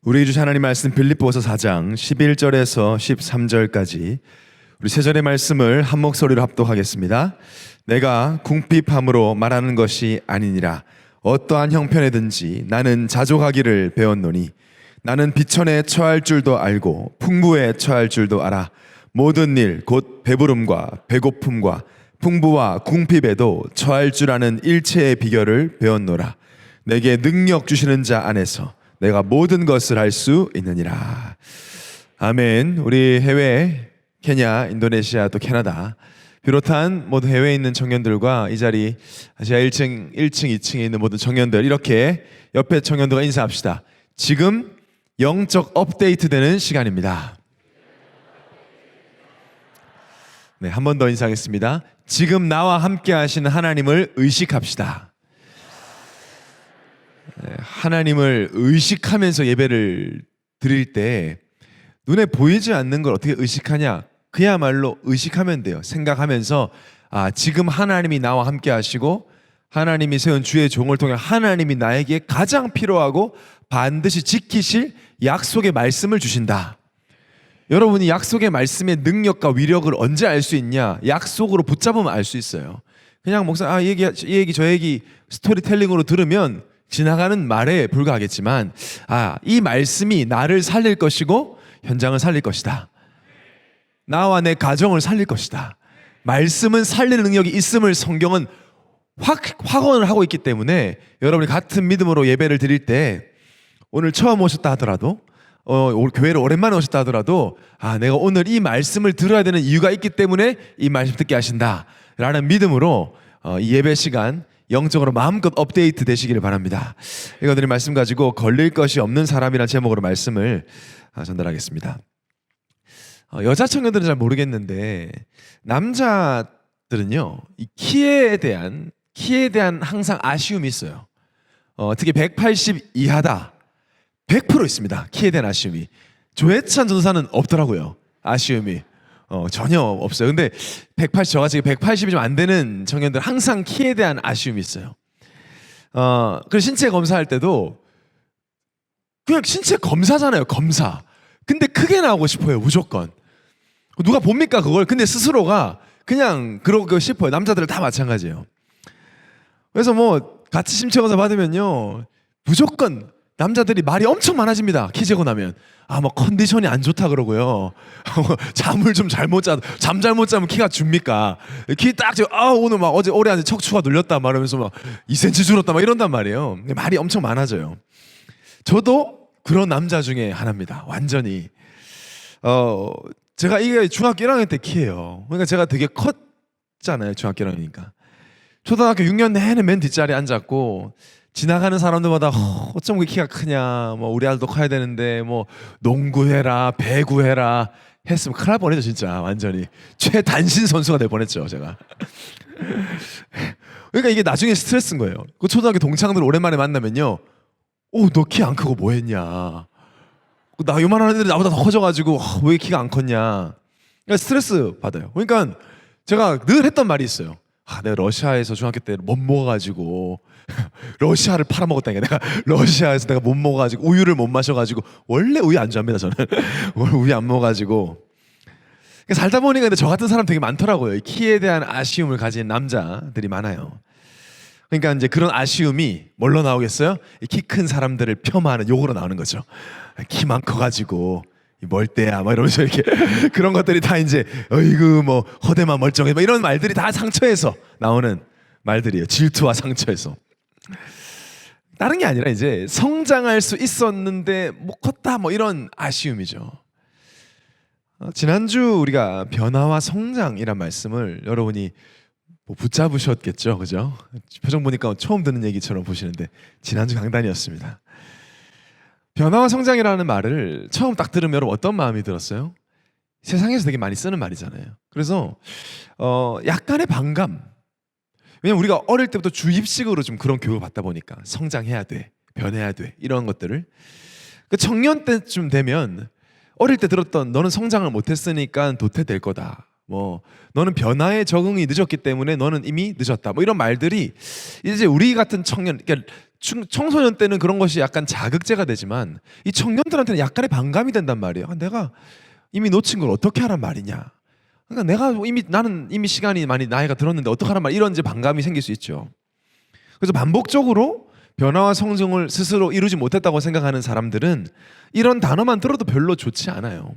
우리 주 하나님 말씀 빌립보서 4장 11절에서 13절까지 우리 세 절의 말씀을 한 목소리로 합독하겠습니다. 내가 궁핍함으로 말하는 것이 아니니라. 어떠한 형편에든지 나는 자족하기를 배웠노니 나는 비천에 처할 줄도 알고 풍부에 처할 줄도 알아. 모든 일 곧 배부름과 배고픔과 풍부와 궁핍에도 처할 줄 아는 일체의 비결을 배웠노라. 내게 능력 주시는 자 안에서 내가 모든 것을 할 수 있느니라. 아멘. 우리 해외 케냐, 인도네시아, 또 캐나다 비롯한 모든 해외에 있는 청년들과 이 자리 아시아 1층, 2층에 있는 모든 청년들, 이렇게 옆에 청년들과 인사합시다. 지금 영적 업데이트 되는 시간입니다. 네, 한 번 더 인사하겠습니다. 지금 나와 함께 하시는 하나님을 의식합시다. 하나님을 의식하면서 예배를 드릴 때 눈에 보이지 않는 걸 어떻게 의식하냐? 그야말로 의식하면 돼요. 생각하면서 지금 하나님이 나와 함께 하시고 하나님이 세운 주의 종을 통해 하나님이 나에게 가장 필요하고 반드시 지키실 약속의 말씀을 주신다. 여러분이 약속의 말씀의 능력과 위력을 언제 알 수 있냐? 약속으로 붙잡으면 알 수 있어요. 그냥 목사 이 얘기 저 얘기 스토리텔링으로 들으면 지나가는 말에 불과하겠지만 이 말씀이 나를 살릴 것이고 현장을 살릴 것이다. 나와 내 가정을 살릴 것이다. 말씀은 살리는 능력이 있음을 성경은 확언을 하고 있기 때문에 여러분이 같은 믿음으로 예배를 드릴 때 오늘 처음 오셨다 하더라도 교회를 오랜만에 오셨다 하더라도 내가 오늘 이 말씀을 들어야 되는 이유가 있기 때문에 이 말씀 듣게 하신다 라는 믿음으로 이 예배 시간 영적으로 마음껏 업데이트 되시기를 바랍니다. 이거들이 말씀 가지고 걸릴 것이 없는 사람이라는 제목으로 말씀을 전달하겠습니다. 여자 청년들은 잘 모르겠는데 남자들은요, 이 키에 대한 항상 아쉬움이 있어요. 특히 180 이하다 100% 있습니다. 키에 대한 아쉬움이. 조혜찬 전도사는 없더라고요. 아쉬움이 전혀 없어요. 근데 180, 저같이 180이 좀 안 되는 청년들 항상 키에 대한 아쉬움이 있어요. 그래서 신체 검사할 때도 그냥 신체 검사잖아요. 검사. 근데 크게 나오고 싶어요. 무조건. 누가 봅니까 그걸? 근데 스스로가 그냥 그러고 싶어요. 남자들은 다 마찬가지예요. 그래서 같이 신체 검사 받으면요, 무조건 남자들이 말이 엄청 많아집니다. 키 재고 나면 컨디션이 안 좋다 그러고요. 잠을 좀 잘못 자, 잠 잘못 자면 키가 줍니까? 키 딱 재고 오늘 어제 오래 앉아 척추가 눌렸다 말하면서 2cm 줄었다 이런단 말이에요. 말이 엄청 많아져요. 저도 그런 남자 중에 하나입니다. 완전히. 제가 이게 중학교 1학년 때 키예요. 그러니까 제가 되게 컸잖아요. 중학교 1학년이니까. 초등학교 6년 내내 맨 뒷자리에 앉았고 지나가는 사람들마다 어쩜 그렇게 키가 크냐, 우리 아들도 커야 되는데 농구해라, 배구해라 했으면 큰일 날 뻔했죠. 진짜 완전히 최단신 선수가 될 뻔했죠 제가. 그러니까 이게 나중에 스트레스인 거예요. 그 초등학교 동창들 오랜만에 만나면요, 너 키 안 크고 뭐 했냐, 나 요만한 애들이 나보다 더 커져가지고 왜 키가 안 컸냐, 그러니까 스트레스 받아요. 그러니까 제가 늘 했던 말이 있어요. 내가 러시아에서 중학교 때 못 먹어가지고 러시아를 팔아먹었다니까. 내가 러시아에서 내가 못 먹어가지고 우유를 못 마셔가지고, 원래 우유 안 좋아합니다 저는. 원래 우유 안 먹어가지고 살다 보니까 근데 저 같은 사람 되게 많더라고요. 키에 대한 아쉬움을 가진 남자들이 많아요. 그러니까 이제 그런 아쉬움이 뭘로 나오겠어요? 키 큰 사람들을 폄하하는 욕으로 나오는 거죠. 키만 커가지고 멀대야 이러면서 이렇게 그런 것들이 다 이제 어이구 허대만 멀쩡해 이런 말들이 다 상처에서 나오는 말들이에요. 질투와 상처에서. 다른 게 아니라 이제 성장할 수 있었는데 못 컸다 이런 아쉬움이죠. 지난주 우리가 변화와 성장이란 말씀을 여러분이 붙잡으셨겠죠, 그죠? 표정 보니까 처음 듣는 얘기처럼 보시는데 지난주 강단이었습니다. 변화와 성장이라는 말을 처음 딱 들으면 여러분 어떤 마음이 들었어요? 세상에서 되게 많이 쓰는 말이잖아요. 그래서 약간의 반감. 왜냐면 우리가 어릴 때부터 주입식으로 좀 그런 교육을 받다 보니까 성장해야 돼, 변해야 돼 이런 것들을 청년 때쯤 되면 어릴 때 들었던 너는 성장을 못했으니까 도태될 거다, 너는 변화에 적응이 늦었기 때문에 너는 이미 늦었다, 이런 말들이 이제 우리 같은 청년, 그러니까 청소년 때는 그런 것이 약간 자극제가 되지만 이 청년들한테는 약간의 반감이 된단 말이에요. 내가 이미 놓친 걸 어떻게 하란 말이냐. 그러니까 나는 이미 시간이 많이 나이가 들었는데 어떡하란 말, 이런 이제 반감이 생길 수 있죠. 그래서 반복적으로 변화와 성장을 스스로 이루지 못했다고 생각하는 사람들은 이런 단어만 들어도 별로 좋지 않아요.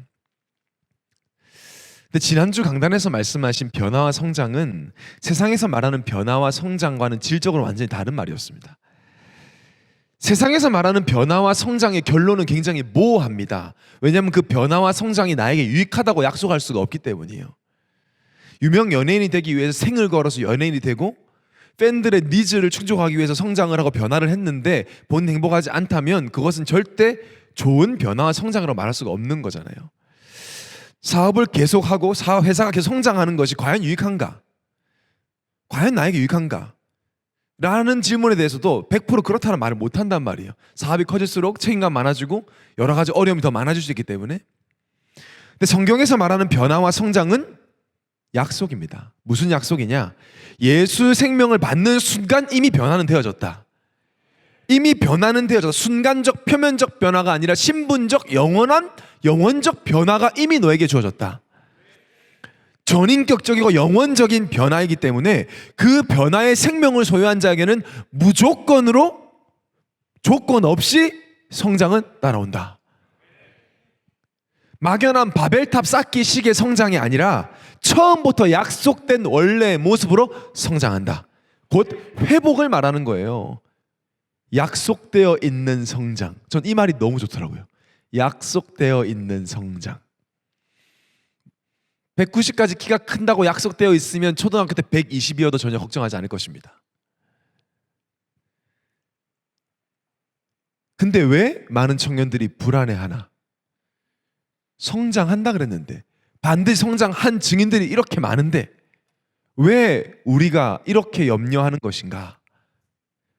근데 지난주 강단에서 말씀하신 변화와 성장은 세상에서 말하는 변화와 성장과는 질적으로 완전히 다른 말이었습니다. 세상에서 말하는 변화와 성장의 결론은 굉장히 모호합니다. 왜냐하면 그 변화와 성장이 나에게 유익하다고 약속할 수가 없기 때문이에요. 유명 연예인이 되기 위해서 생을 걸어서 연예인이 되고 팬들의 니즈를 충족하기 위해서 성장을 하고 변화를 했는데 본 행복하지 않다면 그것은 절대 좋은 변화와 성장으로 말할 수가 없는 거잖아요. 사업을 계속하고 회사가 계속 성장하는 것이 과연 유익한가? 과연 나에게 유익한가? 라는 질문에 대해서도 100% 그렇다는 말을 못한단 말이에요. 사업이 커질수록 책임감 많아지고 여러 가지 어려움이 더 많아질 수 있기 때문에. 근데 성경에서 말하는 변화와 성장은 약속입니다. 무슨 약속이냐? 예수 생명을 받는 순간 이미 변화는 되어졌다. 이미 변화는 되어졌다. 순간적 표면적 변화가 아니라 신분적 영원적 변화가 이미 너에게 주어졌다. 전인격적이고 영원적인 변화이기 때문에 그 변화의 생명을 소유한 자에게는 무조건으로 조건 없이 성장은 따라온다. 막연한 바벨탑 쌓기식의 성장이 아니라 처음부터 약속된 원래의 모습으로 성장한다. 곧 회복을 말하는 거예요. 약속되어 있는 성장. 전 이 말이 너무 좋더라고요. 약속되어 있는 성장. 190까지 키가 큰다고 약속되어 있으면 초등학교 때 120이어도 전혀 걱정하지 않을 것입니다. 근데 왜 많은 청년들이 불안해하나? 성장한다 그랬는데, 반드시 성장한 증인들이 이렇게 많은데 왜 우리가 이렇게 염려하는 것인가?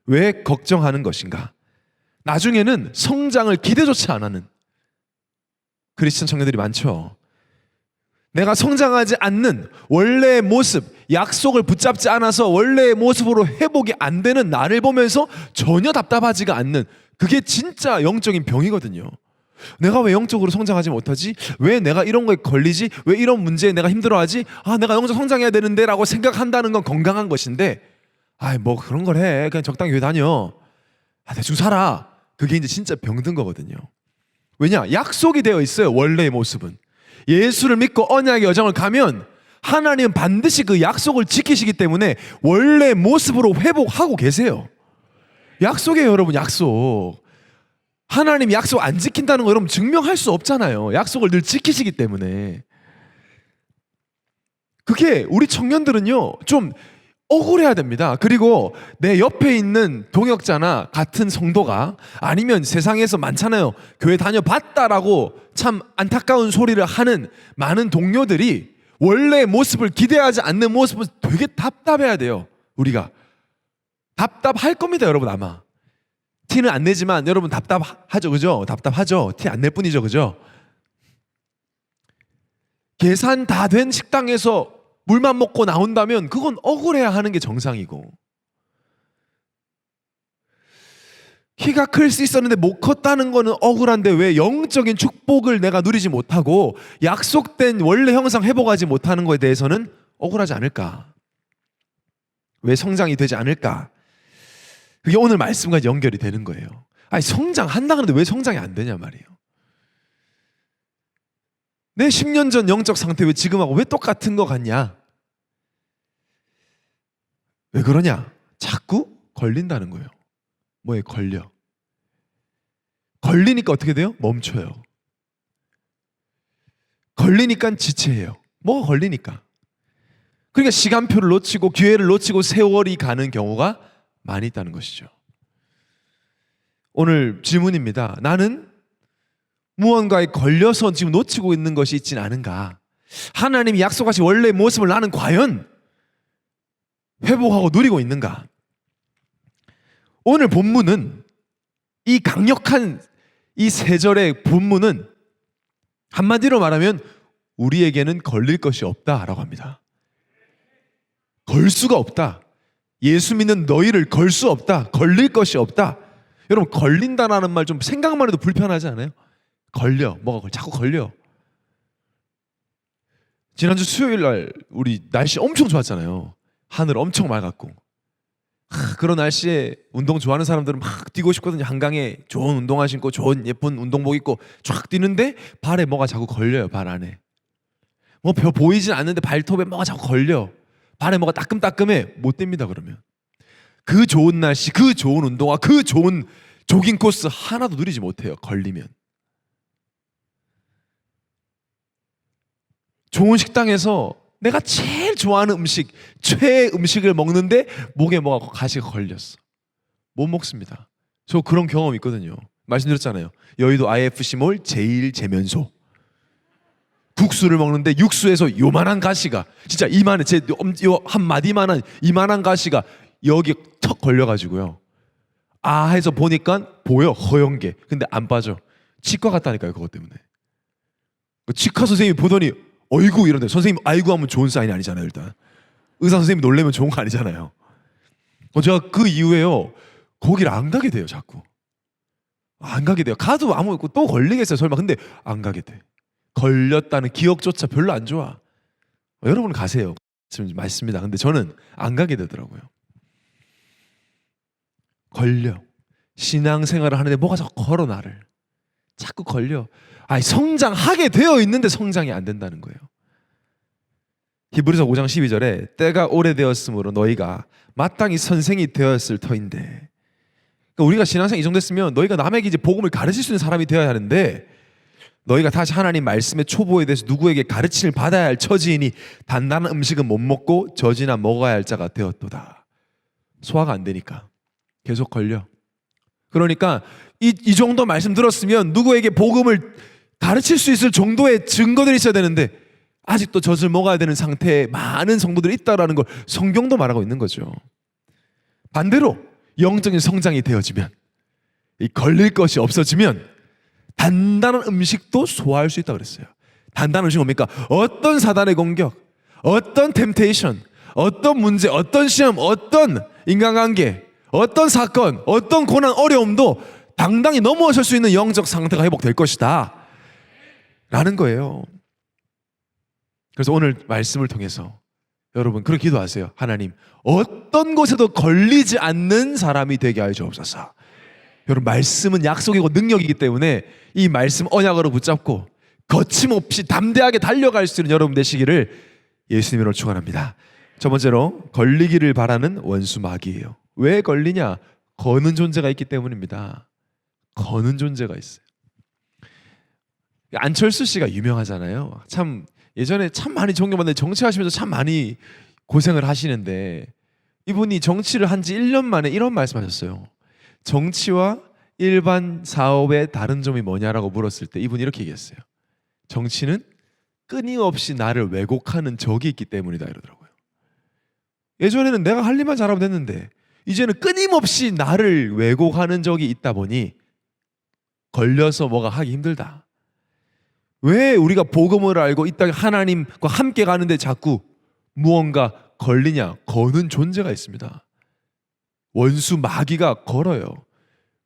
왜 걱정하는 것인가? 나중에는 성장을 기대조차 안 하는 크리스천 청년들이 많죠. 내가 성장하지 않는 원래의 모습, 약속을 붙잡지 않아서 원래의 모습으로 회복이 안 되는 나를 보면서 전혀 답답하지가 않는, 그게 진짜 영적인 병이거든요. 내가 왜 영적으로 성장하지 못하지? 왜 내가 이런 거에 걸리지? 왜 이런 문제에 내가 힘들어하지? 내가 영적 성장해야 되는데 라고 생각한다는 건 건강한 것인데, 뭐 그런 걸 해, 그냥 적당히 교회 다녀, 대충 살아, 그게 이제 진짜 병든 거거든요. 왜냐? 약속이 되어 있어요. 원래의 모습은 예수를 믿고 언약의 여정을 가면 하나님은 반드시 그 약속을 지키시기 때문에 원래 모습으로 회복하고 계세요. 약속이에요, 여러분. 약속. 하나님 약속 안 지킨다는 거 여러분 증명할 수 없잖아요. 약속을 늘 지키시기 때문에. 그게 우리 청년들은요 좀 억울해야 됩니다. 그리고 내 옆에 있는 동역자나 같은 성도가, 아니면 세상에서 많잖아요, 교회 다녀봤다라고 참 안타까운 소리를 하는 많은 동료들이 원래 모습을 기대하지 않는 모습은 되게 답답해야 돼요. 우리가 답답할 겁니다, 여러분. 아마 티는 안 내지만 여러분 답답하죠, 그죠? 답답하죠. 티 안 낼 뿐이죠, 그죠? 계산 다 된 식당에서 물만 먹고 나온다면 그건 억울해야 하는 게 정상이고, 키가 클 수 있었는데 못 컸다는 거는 억울한데 왜 영적인 축복을 내가 누리지 못하고 약속된 원래 형상 회복하지 못하는 거에 대해서는 억울하지 않을까? 왜 성장이 되지 않을까? 그게 오늘 말씀과 연결이 되는 거예요. 성장한다 그러는데 왜 성장이 안 되냐 말이에요. 내 10년 전 영적 상태 왜 지금하고 왜 똑같은 거 같냐? 왜 그러냐? 자꾸 걸린다는 거예요. 뭐에 걸려? 걸리니까 어떻게 돼요? 멈춰요. 걸리니까 지체해요. 뭐가 걸리니까. 그러니까 시간표를 놓치고 기회를 놓치고 세월이 가는 경우가 많이 있다는 것이죠. 오늘 질문입니다. 나는 무언가에 걸려서 지금 놓치고 있는 것이 있지는 않은가? 하나님이 약속하신 원래의 모습을 나는 과연 회복하고 누리고 있는가? 오늘 본문은, 이 강력한 이 세 절의 본문은 한마디로 말하면 우리에게는 걸릴 것이 없다라고 합니다. 걸 수가 없다. 예수 믿는 너희를 걸 수 없다. 걸릴 것이 없다. 여러분, 걸린다라는 말 좀 생각만 해도 불편하지 않아요? 걸려. 자꾸 걸려. 지난주 수요일 날 우리 날씨 엄청 좋았잖아요. 하늘 엄청 맑았고. 그런 날씨에 운동 좋아하는 사람들은 막 뛰고 싶거든요. 한강에 좋은 운동화 신고 좋은 예쁜 운동복 입고 쫙 뛰는데 발에 뭐가 자꾸 걸려요. 발 안에. 뭐 별 보이진 않는데 발톱에 뭐가 자꾸 걸려. 발에 뭐가 따끔따끔해. 못 뜁니다. 그러면 그 좋은 날씨, 그 좋은 운동화, 그 좋은 조깅 코스 하나도 누리지 못해요. 걸리면. 좋은 식당에서 내가 제일 좋아하는 음식, 최애 음식을 먹는데 목에 뭐가 가시가 걸렸어. 못 먹습니다. 저 그런 경험 있거든요. 말씀드렸잖아요. 여의도 IFC몰 제1제면소. 국수를 먹는데 육수에서 요만한 가시가, 진짜 이만한, 한 마디만한 이만한 가시가 여기 턱 걸려가지고요. 아 해서 보니까 보여, 허연 게. 근데 안 빠져. 치과 갔다니까요. 그것 때문에. 치과 선생님이 보더니 어이구 이런데, 선생님 아이고 하면 좋은 사인이 아니잖아요. 일단 의사 선생님이 놀래면 좋은 거 아니잖아요. 제가 그 이후에요 거기를 안 가게 돼요. 자꾸 안 가게 돼요. 가도 또 걸리겠어요 설마. 근데 안 가게 돼. 걸렸다는 기억조차 별로 안 좋아. 여러분 가세요. 지금 맞습니다. 근데 저는 안 가게 되더라고요. 걸려. 신앙생활을 하는데 뭐가 자꾸 걸어 나를. 자꾸 걸려. 성장하게 되어 있는데 성장이 안 된다는 거예요. 히브리서 5장 12절에 때가 오래되었으므로 너희가 마땅히 선생이 되었을 터인데, 그러니까 우리가 신앙생 이 정도 됐으면 너희가 남에게 이제 복음을 가르칠 수 있는 사람이 되어야 하는데, 너희가 다시 하나님 말씀의 초보에 대해서 누구에게 가르침을 받아야 할 처지이니 단단한 음식은 못 먹고 젖이나 먹어야 할 자가 되었도다. 소화가 안 되니까 계속 걸려. 그러니까 이 정도 말씀 들었으면 누구에게 복음을 가르칠 수 있을 정도의 증거들이 있어야 되는데 아직도 젖을 먹어야 되는 상태에 많은 성도들이 있다라는 걸 성경도 말하고 있는 거죠. 반대로 영적인 성장이 되어지면, 이 걸릴 것이 없어지면 단단한 음식도 소화할 수 있다고 그랬어요. 단단한 음식은 뭡니까? 어떤 사단의 공격, 어떤 템테이션, 어떤 문제, 어떤 시험, 어떤 인간관계, 어떤 사건, 어떤 고난, 어려움도 당당히 넘어설 수 있는 영적 상태가 회복될 것이다 라는 거예요. 그래서 오늘 말씀을 통해서 여러분 그렇게 기도하세요. 하나님, 어떤 곳에도 걸리지 않는 사람이 되게 하여 주옵소서. 여러분, 말씀은 약속이고 능력이기 때문에 이 말씀 언약으로 붙잡고 거침없이 담대하게 달려갈 수 있는 여러분 되시기를 예수님으로 축원합니다. 첫 번째로, 걸리기를 바라는 원수 마귀예요. 왜 걸리냐? 거는 존재가 있기 때문입니다. 거는 존재가 있어요. 안철수 씨가 유명하잖아요. 참 예전에 참 많이 존경받는데 정치하시면서 참 많이 고생을 하시는데, 이분이 정치를 한 지 1년 만에 이런 말씀하셨어요. 정치와 일반 사업의 다른 점이 뭐냐라고 물었을 때 이분이 이렇게 얘기했어요. 정치는 끊임없이 나를 왜곡하는 적이 있기 때문이다 이러더라고요. 예전에는 내가 할 일만 잘하면 됐는데 이제는 끊임없이 나를 왜곡하는 적이 있다 보니 걸려서 뭐가 하기 힘들다. 왜 우리가 복음을 알고 이 땅에 하나님과 함께 가는데 자꾸 무언가 걸리냐? 거는 존재가 있습니다. 원수 마귀가 걸어요.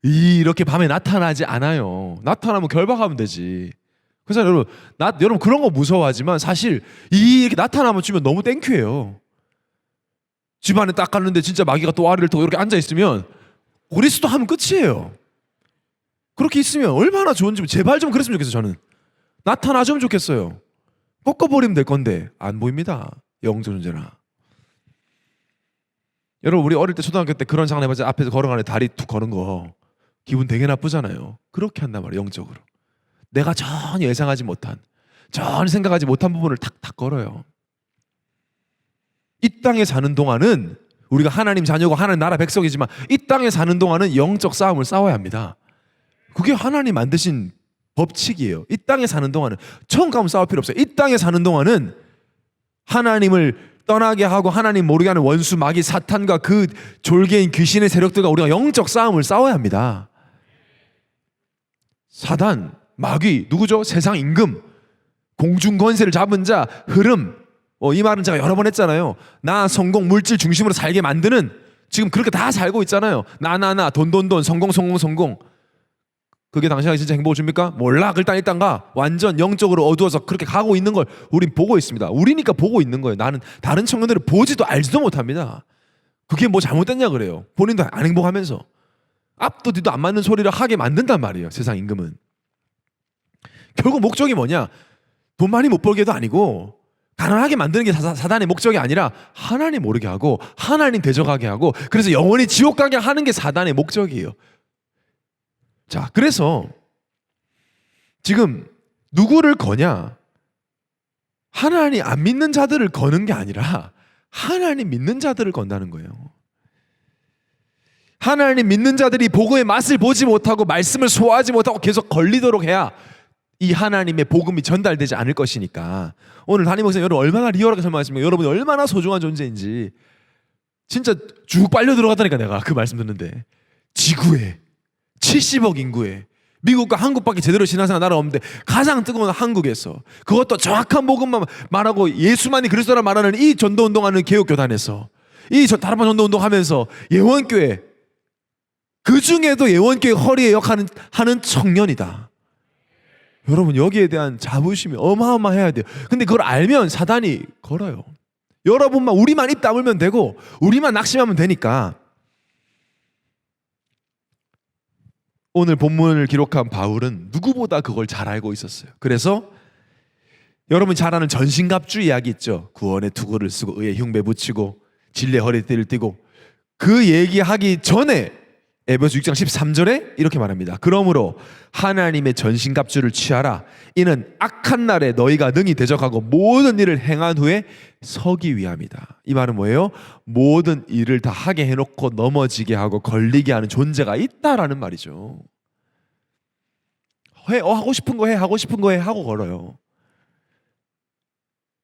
이렇게 밤에 나타나지 않아요. 나타나면 결박하면 되지. 그래서 여러분 그런 거 무서워하지만 사실 이렇게 나타나면 주면 너무 땡큐예요. 집안에 딱 갔는데 진짜 마귀가 또 아래를 타고 이렇게 앉아 있으면 그리스도 하면 끝이에요. 그렇게 있으면 얼마나 좋은지 제발 좀 그랬으면 좋겠어요. 저는 나타나주면 좋겠어요. 꺾어버리면 될 건데 안 보입니다. 영적 존재나. 여러분, 우리 어릴 때 초등학교 때 그런 장난 해봤자 앞에서 걸어가는데 다리 툭 거는 거 기분 되게 나쁘잖아요. 그렇게 한단 말이에요. 영적으로 내가 전혀 예상하지 못한, 전혀 생각하지 못한 부분을 탁탁 걸어요. 이 땅에 사는 동안은 우리가 하나님 자녀고 하나님 나라 백성이지만 이 땅에 사는 동안은 영적 싸움을 싸워야 합니다. 그게 하나님 만드신 법칙이에요. 이 땅에 사는 동안은 처음 가면 싸울 필요 없어요. 이 땅에 사는 동안은 하나님을 떠나게 하고 하나님 모르게 하는 원수 마귀 사탄과 그 졸개인 귀신의 세력들과 우리가 영적 싸움을 싸워야 합니다. 사단, 마귀, 누구죠? 세상 임금, 공중 권세를 잡은 자, 흐름. 이 말은 제가 여러 번 했잖아요. 나 성공, 물질 중심으로 살게 만드는 지금 그렇게 다 살고 있잖아요. 나 돈 성공. 그게 당신에게 진짜 행복을 줍니까? 몰라. 일단 가. 완전 영적으로 어두워서 그렇게 가고 있는 걸 우린 보고 있습니다. 우리니까 보고 있는 거예요. 나는 다른 청년들을 보지도 알지도 못합니다. 그게 뭐 잘못됐냐 그래요. 본인도 안 행복하면서 앞도 뒤도 안 맞는 소리를 하게 만든단 말이에요. 세상 임금은. 결국 목적이 뭐냐? 돈 많이 못 벌게도 아니고 가난하게 만드는 게 사단의 목적이 아니라 하나님 모르게 하고 하나님 대적하게 하고 그래서 영원히 지옥 가게 하는 게 사단의 목적이에요. 자, 그래서 지금 누구를 거냐? 하나님 안 믿는 자들을 거는 게 아니라 하나님 믿는 자들을 건다는 거예요. 하나님 믿는 자들이 복음의 맛을 보지 못하고 말씀을 소화하지 못하고 계속 걸리도록 해야 이 하나님의 복음이 전달되지 않을 것이니까. 오늘 담임 목사님 여러분 얼마나 리얼하게 설명하십니까? 여러분이 얼마나 소중한 존재인지 진짜 쭉 빨려 들어갔다니까. 내가 그 말씀 듣는데 지구에 70억 인구에 미국과 한국밖에 제대로 신앙생활 나라 없는데 가장 뜨거운 한국에서 그것도 정확한 복음만 말하고 예수만이 그리스도라 말하는 이 전도운동하는 개혁교단에서 이 다락방 전도운동하면서 예원교회, 그 중에도 예원교회 허리에 역하는 청년이다. 여러분 여기에 대한 자부심이 어마어마해야 돼요. 근데 그걸 알면 사단이 걸어요. 여러분만 우리만 입 다물면 되고 우리만 낙심하면 되니까. 오늘 본문을 기록한 바울은 누구보다 그걸 잘 알고 있었어요. 그래서 여러분 잘 아는 전신갑주 이야기 있죠. 구원의 투구를 쓰고 의의 흉배 붙이고 진리의 허리띠를 띠고, 그 얘기하기 전에 에베소 6장 13절에 이렇게 말합니다. 그러므로 하나님의 전신갑주를 취하라. 이는 악한 날에 너희가 능히 대적하고 모든 일을 행한 후에 서기 위함이다. 이 말은 뭐예요? 모든 일을 다 하게 해놓고 넘어지게 하고 걸리게 하는 존재가 있다라는 말이죠. 하고 싶은 거 해, 하고 싶은 거 해 하고 걸어요.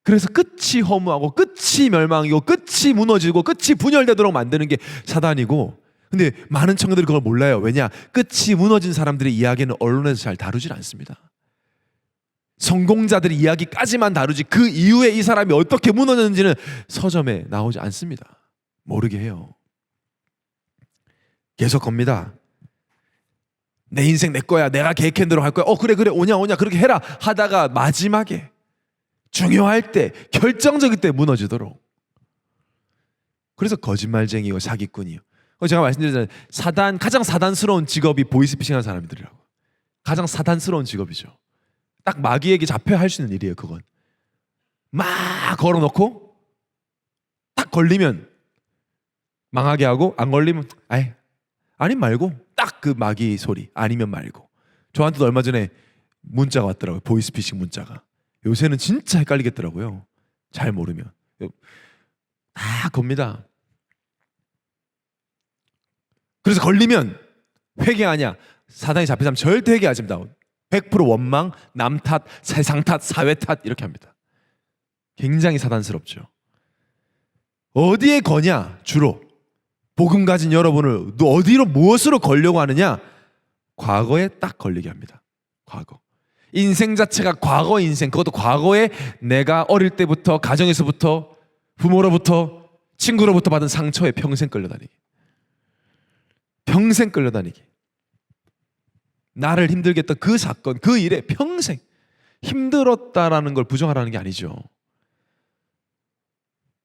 그래서 끝이 허무하고 끝이 멸망이고 끝이 무너지고 끝이 분열되도록 만드는 게 사단이고, 근데 많은 청년들이 그걸 몰라요. 왜냐? 끝이 무너진 사람들의 이야기는 언론에서 잘 다루질 않습니다. 성공자들의 이야기까지만 다루지 그 이후에 이 사람이 어떻게 무너졌는지는 서점에 나오지 않습니다. 모르게 해요. 계속 겁니다. 내 인생 내 거야. 내가 계획한 대로 할 거야. 그래 오냐 그렇게 해라 하다가 마지막에 중요할 때 결정적일 때 무너지도록. 그래서 거짓말쟁이고 사기꾼이요. 제가 말씀드렸잖아요. 가장 사단스러운 직업이 보이스피싱 하는 사람들이라고. 가장 사단스러운 직업이죠. 딱 마귀에게 잡혀야 할 수 있는 일이에요. 그건 막 걸어놓고 딱 걸리면 망하게 하고, 안 걸리면 아님 말고, 딱 그 마귀 소리 아니면 말고. 저한테도 얼마 전에 문자가 왔더라고요. 보이스피싱 문자가. 요새는 진짜 헷갈리겠더라고요. 잘 모르면 다 겁니다. 그래서 걸리면 회개하냐? 사단이 잡히면 절대 회개하지 마. 100% 원망, 남 탓, 세상 탓, 사회 탓 이렇게 합니다. 굉장히 사단스럽죠. 어디에 거냐? 주로 복음 가진 여러분을 어디로 무엇으로 걸려고 하느냐? 과거에 딱 걸리게 합니다. 과거. 인생 자체가 과거 인생. 그것도 과거에 내가 어릴 때부터 가정에서부터 부모로부터 친구로부터 받은 상처에 평생 끌려다니기. 평생 끌려다니기. 나를 힘들게 했던 그 사건, 그 일에 평생 힘들었다라는 걸 부정하라는 게 아니죠.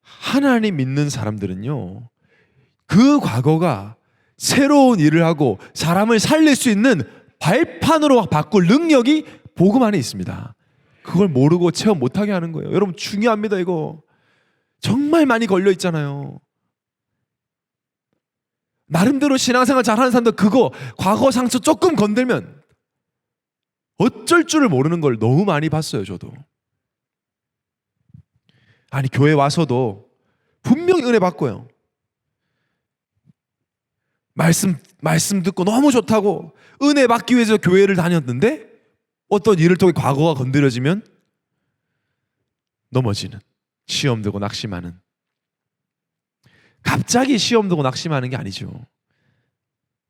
하나님 믿는 사람들은요, 그 과거가 새로운 일을 하고 사람을 살릴 수 있는 발판으로 바꿀 능력이 복음 안에 있습니다. 그걸 모르고 체험 못하게 하는 거예요. 여러분 중요합니다. 이거 정말 많이 걸려 있잖아요. 나름대로 신앙생활 잘하는 사람들 그거 과거 상처 조금 건들면 어쩔 줄을 모르는 걸 너무 많이 봤어요. 저도. 아니 교회 와서도 분명히 은혜 받고요. 말씀 듣고 너무 좋다고 은혜 받기 위해서 교회를 다녔는데 어떤 일을 통해 과거가 건드려지면 넘어지는, 시험 들고 낙심하는. 갑자기 시험 두고 낙심하는 게 아니죠.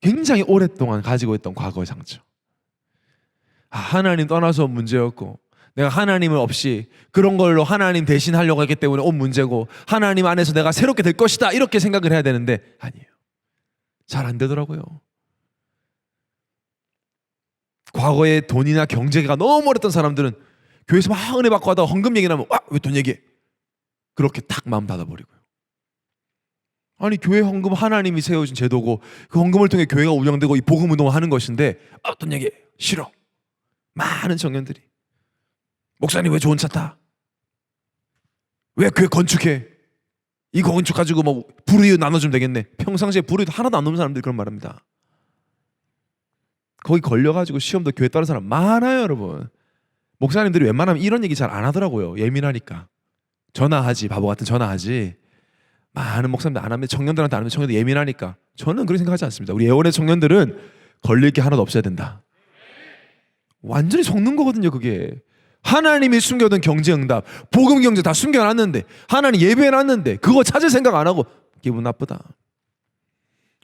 굉장히 오랫동안 가지고 있던 과거의 상처. 하나님 떠나서 문제였고 내가 하나님을 없이 그런 걸로 하나님 대신 하려고 했기 때문에 온 문제고, 하나님 안에서 내가 새롭게 될 것이다 이렇게 생각을 해야 되는데 아니에요. 잘 안 되더라고요. 과거에 돈이나 경제가 너무 어렸던 사람들은 교회에서 막 은혜 받고 하다가 헌금 얘기 나면 왜 돈 얘기해? 그렇게 탁 마음 닫아버리고요. 아니, 교회 헌금 하나님이 세워준 제도고 그 헌금을 통해 교회가 운영되고 이 복음 운동을 하는 것인데 돈 얘기해. 싫어. 많은 청년들이 목사님 왜 좋은 차 타? 왜 교회 건축해? 이 건축 가지고 뭐 불이익 나눠주면 되겠네. 평상시에 불이익 하나도 안 넘는 사람들이 그런 말합니다. 거기 걸려가지고 시험도 교회 따른 사람 많아요, 여러분. 목사님들이 웬만하면 이런 얘기 잘 안 하더라고요. 예민하니까. 전화하지, 바보 같은 전화하지. 많은 목사님들 안 하면, 청년들한테 안 하면 청년들 예민하니까. 저는 그렇게 생각하지 않습니다. 우리 예원의 청년들은 걸릴 게 하나도 없어야 된다. 완전히 속는 거거든요, 그게. 하나님이 숨겨둔 경제응답, 복음 경제 다 숨겨놨는데, 하나님 예배해놨는데 그거 찾을 생각 안 하고 기분 나쁘다.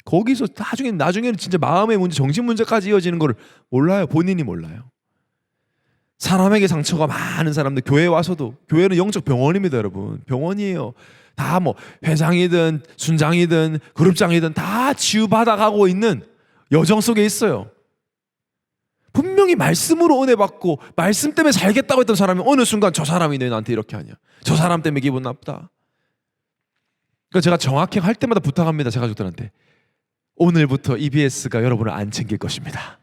거기서 나중에는 진짜 마음의 문제, 정신 문제까지 이어지는 걸 몰라요. 본인이 몰라요. 사람에게 상처가 많은 사람들, 교회에 와서도, 교회는 영적 병원입니다, 여러분. 병원이에요. 다 뭐 회장이든 순장이든 그룹장이든 다 치유받아가고 있는 여정 속에 있어요. 분명히 말씀으로 은혜 받고 말씀 때문에 살겠다고 했던 사람이 어느 순간 저 사람이 왜 나한테 이렇게 하냐, 저 사람 때문에 기분 나쁘다. 그러니까 제가 정확히 할 때마다 부탁합니다, 제 가족들한테. 오늘부터 EBS가 여러분을 안 챙길 것입니다.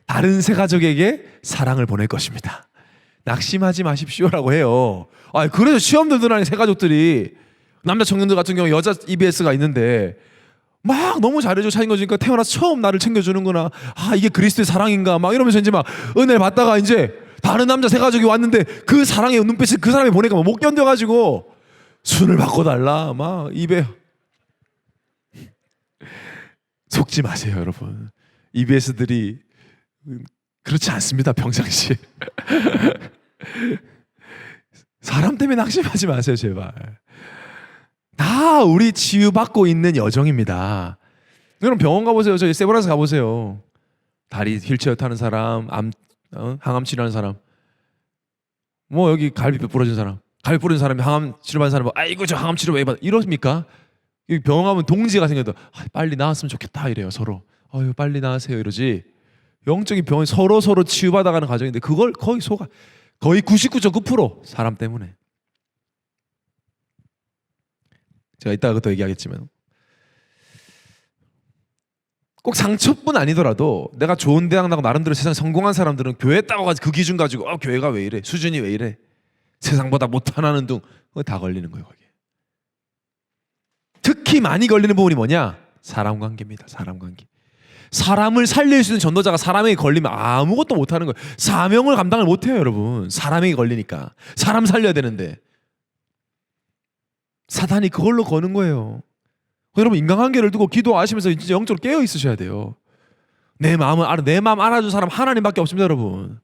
다른 새 가족에게 사랑을 보낼 것입니다. 낙심하지 마십시오라고 해요. 그래서 시험들 들어가는 새 가족들이, 남자 청년들 같은 경우 여자 EBS가 있는데 막 너무 잘해주고 챙겨주니까 태어나서 처음 나를 챙겨주는구나, 이게 그리스도의 사랑인가 막 이러면서 이제 막 은혜를 받다가 이제 다른 남자 새 가족이 왔는데 그 사랑의 눈빛을 그 사람이 보니까 못 견뎌가지고 순을 바꿔달라 막 입에. 속지 마세요, 여러분. EBS들이 그렇지 않습니다, 평상시에. 사람 때문에 낙심하지 마세요, 제발. 다 우리 치유받고 있는 여정입니다. 여러분 병원 가보세요. 저희 세브란스 가보세요. 다리 휠체어 타는 사람, 항암 치료하는 사람, 뭐 여기 갈비 부러진 사람, 갈비 부러진 사람이 항암 치료받는 사람, 아이고 저 항암 치료 왜 받아? 이럽니까? 병원 가면 동지가 생겨도 빨리 나았으면 좋겠다 이래요, 서로. 빨리 나으세요 이러지. 영적인 병이 서로 치유받아가는 과정인데 그걸 거의 99.9% 사람 때문에. 제가 이따가 그것도 얘기하겠지만 꼭 상처뿐 아니더라도 내가 좋은 대학 나고 나름대로 세상 성공한 사람들은 교회 따고 가지고 그 기준 가지고 교회가 왜 이래, 수준이 왜 이래, 세상보다 못하는 둥, 그거 다 걸리는 거예요. 거기에 특히 많이 걸리는 부분이 뭐냐? 사람 관계입니다. 사람 관계. 사람을 살릴 수 있는 전도자가 사람에게 걸리면 아무것도 못하는 거예요. 사명을 감당을 못해요, 여러분. 사람에게 걸리니까. 사람 살려야 되는데 사단이 그걸로 거는 거예요. 여러분 인간관계를 두고 기도하시면서 진짜 영적으로 깨어 있으셔야 돼요. 내 마음 알아준 사람 하나님밖에 없습니다, 여러분.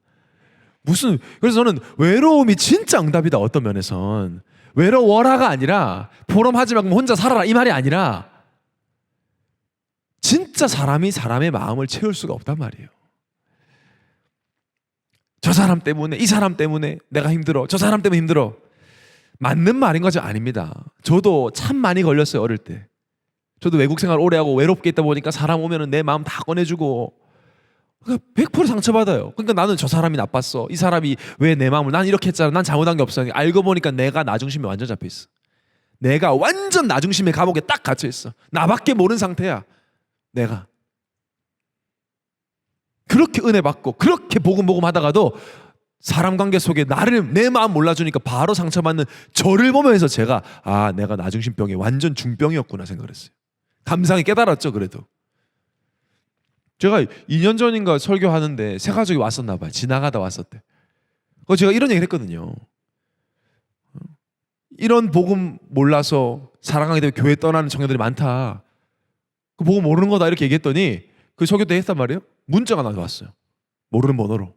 그래서 저는 외로움이 진짜 응답이다. 어떤 면에선 외로워라가 아니라 포럼하지 말고 혼자 살아라 이 말이 아니라 진짜 사람이 사람의 마음을 채울 수가 없단 말이에요. 저 사람 때문에, 이 사람 때문에 내가 힘들어, 저 사람 때문에 힘들어. 맞는 말인 것이 아닙니다. 저도 참 많이 걸렸어요, 어릴 때. 저도 외국 생활 오래 하고 외롭게 있다 보니까 사람 오면은 내 마음 다 꺼내주고, 그러니까 100% 상처받아요. 그러니까 나는 저 사람이 나빴어, 이 사람이 왜 내 마음을, 난 이렇게 했잖아, 난 잘못한 게 없어. 알고 보니까 내가 나중심에 완전 잡혀있어. 내가 완전 나중심의 감옥에 딱 갇혀있어. 나밖에 모르는 상태야. 내가 그렇게 은혜 받고 그렇게 복음 하다가도 사람 관계 속에 내 마음 몰라주니까 바로 상처받는 저를 보면서 제가 내가 나중심병에 완전 중병이었구나 생각을 했어요. 감상이 깨달았죠. 그래도 제가 2년 전인가 설교하는데 새 가족이 왔었나 봐요. 지나가다 왔었대. 제가 이런 얘기를 했거든요. 이런 복음 몰라서 사랑하게 되면 교회 떠나는 청년들이 많다. 그 복음 모르는 거다 이렇게 얘기했더니 그 설교 때 했단 말이에요. 문자가 나왔어요. 모르는 번호로.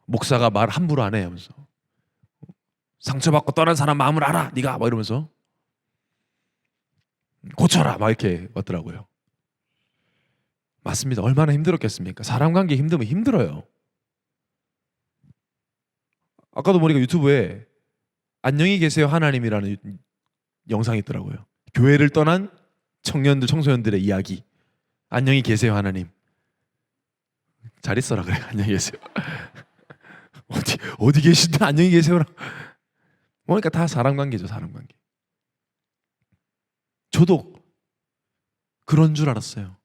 목사가 말 함부로 안 해 하면서, 상처받고 떠난 사람 마음을 알아 네가 막 이러면서 고쳐라 막 이렇게 왔더라고요. 맞습니다. 얼마나 힘들었겠습니까? 사람 관계 힘들면 힘들어요. 아까도 보니까 유튜브에 안녕히 계세요 하나님이라는 영상이 있더라고요. 교회를 떠난 청년들, 청소년들의 이야기. 안녕히 계세요 하나님. 잘 있어라 그래. 안녕히 계세요. 어디 계시든 안녕히 계세요라. 그러니까 다 사람 관계죠, 사람 관계. 저도 그런 줄 알았어요.